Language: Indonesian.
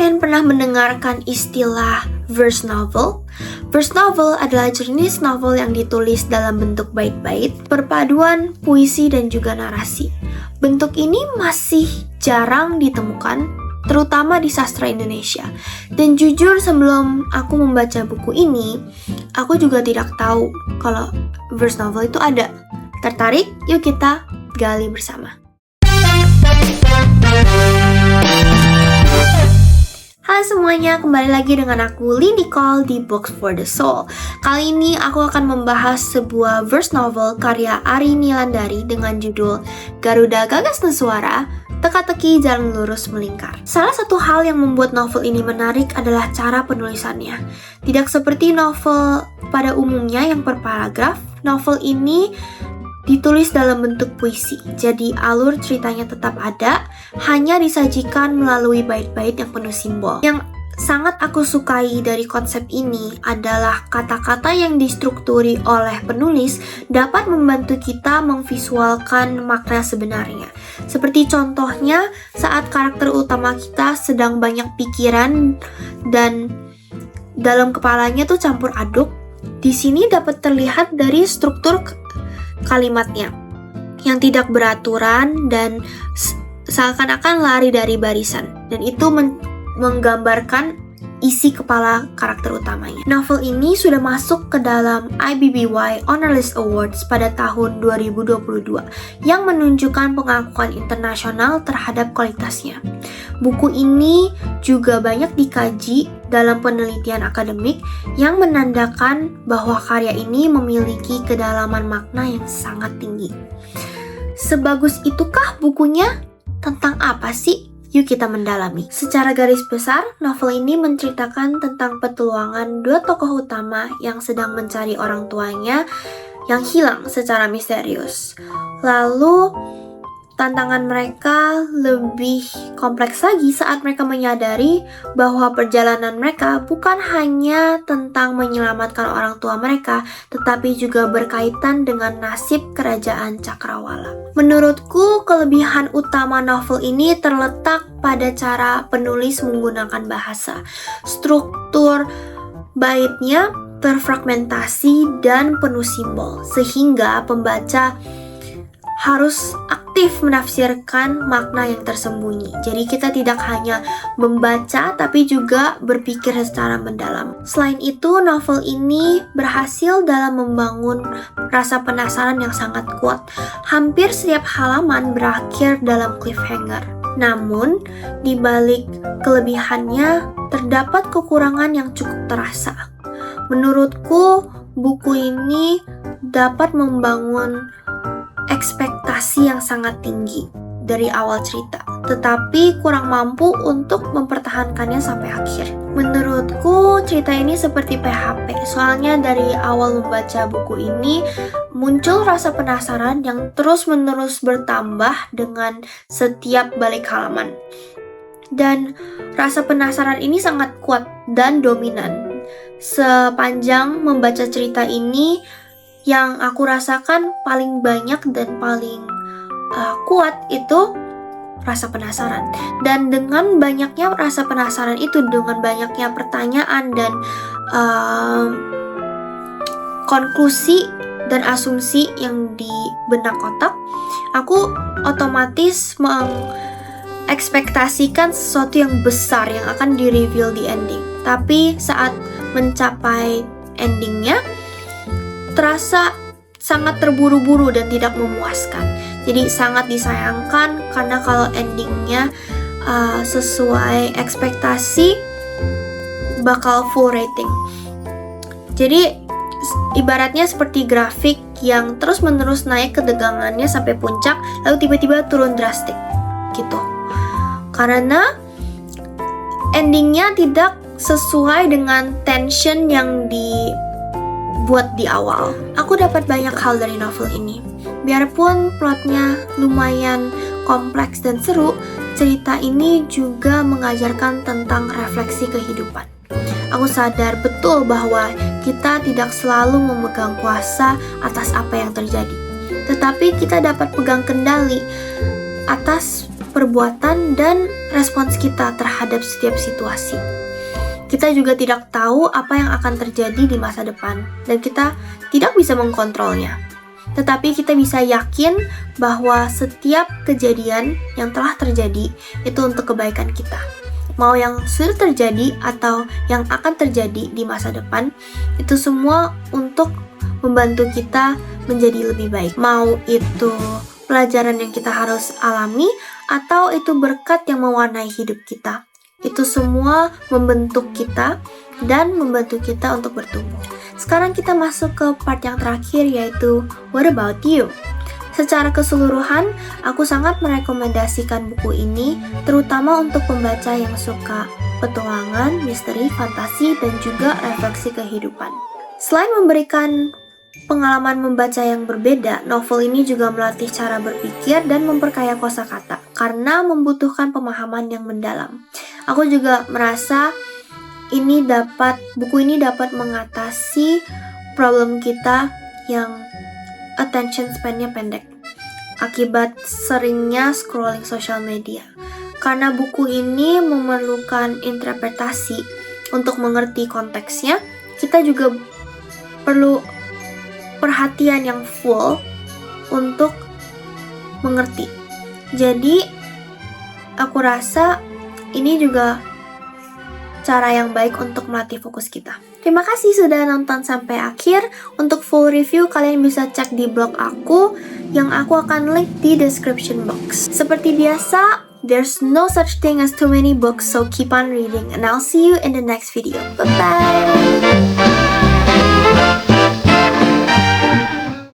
kalian pernah mendengarkan istilah verse novel? Verse novel adalah jenis novel yang ditulis dalam bentuk bait-bait, perpaduan puisi dan juga narasi. Bentuk ini masih jarang ditemukan, terutama di sastra Indonesia. Dan jujur sebelum aku membaca buku ini, aku juga tidak tahu kalau verse novel itu ada. Tertarik? Yuk kita gali bersama. Halo semuanya, kembali lagi dengan aku Lee Nicole di Books for the Soul. Kali ini aku akan membahas sebuah verse novel karya Ari Nilandari dengan judul Garuda Gagas Nuswara, Teka-teki Jalan Lurus Melingkar. Salah satu hal yang membuat novel ini menarik adalah cara penulisannya. Tidak seperti novel pada umumnya yang per paragraf, novel ini ditulis dalam bentuk puisi, jadi alur ceritanya tetap ada, hanya disajikan melalui bait-bait yang penuh simbol. Yang sangat aku sukai dari konsep ini adalah kata-kata yang distrukturi oleh penulis dapat membantu kita memvisualkan makna sebenarnya. Seperti contohnya saat karakter utama kita sedang banyak pikiran dan dalam kepalanya tuh campur aduk, di sini dapat terlihat dari struktur kalimatnya yang tidak beraturan dan seakan-akan lari dari barisan, dan itu menggambarkan isi kepala karakter utamanya. Novel ini sudah masuk ke dalam IBBY Honor List Awards pada tahun 2022 yang menunjukkan pengakuan internasional terhadap kualitasnya. Buku ini juga banyak dikaji dalam penelitian akademik yang menandakan bahwa karya ini memiliki kedalaman makna yang sangat tinggi. Sebagus itukah bukunya? Tentang apa sih? Yuk kita mendalami. Secara garis besar, novel ini menceritakan tentang petualangan dua tokoh utama yang sedang mencari orang tuanya yang hilang secara misterius. Lalu tantangan mereka lebih kompleks lagi saat mereka menyadari bahwa perjalanan mereka bukan hanya tentang menyelamatkan orang tua mereka, tetapi juga berkaitan dengan nasib kerajaan Cakrawala. Menurutku, kelebihan utama novel ini terletak pada cara penulis menggunakan bahasa. Struktur baitnya terfragmentasi dan penuh simbol, sehingga pembaca harus aktif menafsirkan makna yang tersembunyi. Jadi kita tidak hanya membaca tapi juga berpikir secara mendalam. Selain itu, novel ini berhasil dalam membangun rasa penasaran yang sangat kuat. Hampir setiap halaman berakhir dalam cliffhanger. Namun, di balik kelebihannya terdapat kekurangan yang cukup terasa. Menurutku, buku ini dapat membangun ekspektasi yang sangat tinggi dari awal cerita, tetapi kurang mampu untuk mempertahankannya sampai akhir. Menurutku, cerita ini seperti PHP, soalnya dari awal membaca buku ini muncul rasa penasaran yang terus-menerus bertambah dengan setiap balik halaman. Dan rasa penasaran ini sangat kuat dan dominan. Sepanjang membaca cerita ini, yang aku rasakan paling banyak dan paling kuat itu rasa penasaran. Dan dengan banyaknya rasa penasaran itu, dengan banyaknya pertanyaan dan konklusi dan asumsi yang di benak otak, aku otomatis mengekspektasikan sesuatu yang besar yang akan di-reveal di ending. Tapi saat mencapai endingnya, terasa sangat terburu-buru dan tidak memuaskan. Jadi sangat disayangkan karena kalau endingnya sesuai ekspektasi bakal full rating. Jadi ibaratnya seperti grafik yang terus-menerus naik ketegangannya sampai puncak, lalu tiba-tiba turun drastik gitu. Karena endingnya tidak sesuai dengan tension yang buat di awal. Aku dapat banyak hal dari novel ini. Biarpun plotnya lumayan kompleks dan seru, cerita ini juga mengajarkan tentang refleksi kehidupan. Aku sadar betul bahwa kita tidak selalu memegang kuasa atas apa yang terjadi, tetapi kita dapat pegang kendali atas perbuatan dan respons kita terhadap setiap situasi. Kita juga tidak tahu apa yang akan terjadi di masa depan, dan kita tidak bisa mengkontrolnya. Tetapi kita bisa yakin bahwa setiap kejadian yang telah terjadi itu untuk kebaikan kita. Mau yang sudah terjadi atau yang akan terjadi di masa depan, itu semua untuk membantu kita menjadi lebih baik. Mau itu pelajaran yang kita harus alami atau itu berkat yang mewarnai hidup kita. Itu semua membentuk kita dan membantu kita untuk bertumbuh. Sekarang kita masuk ke part yang terakhir, yaitu What About You? Secara keseluruhan, aku sangat merekomendasikan buku ini, terutama untuk pembaca yang suka petualangan, misteri, fantasi, dan juga refleksi kehidupan. Selain memberikan pengalaman membaca yang berbeda, novel ini juga melatih cara berpikir dan memperkaya kosakata karena membutuhkan pemahaman yang mendalam. Aku juga merasa buku ini dapat mengatasi problem kita yang attention span-nya pendek akibat seringnya scrolling sosial media. Karena buku ini memerlukan interpretasi untuk mengerti konteksnya, kita juga perlu perhatian yang full untuk mengerti. Jadi, aku rasa ini juga cara yang baik untuk melatih fokus kita. Terima kasih sudah nonton sampai akhir. Untuk full review, kalian bisa cek di blog aku yang aku akan link di description box. Seperti biasa, there's no such thing as too many books, so keep on reading. And I'll see you in the next video. Bye-bye!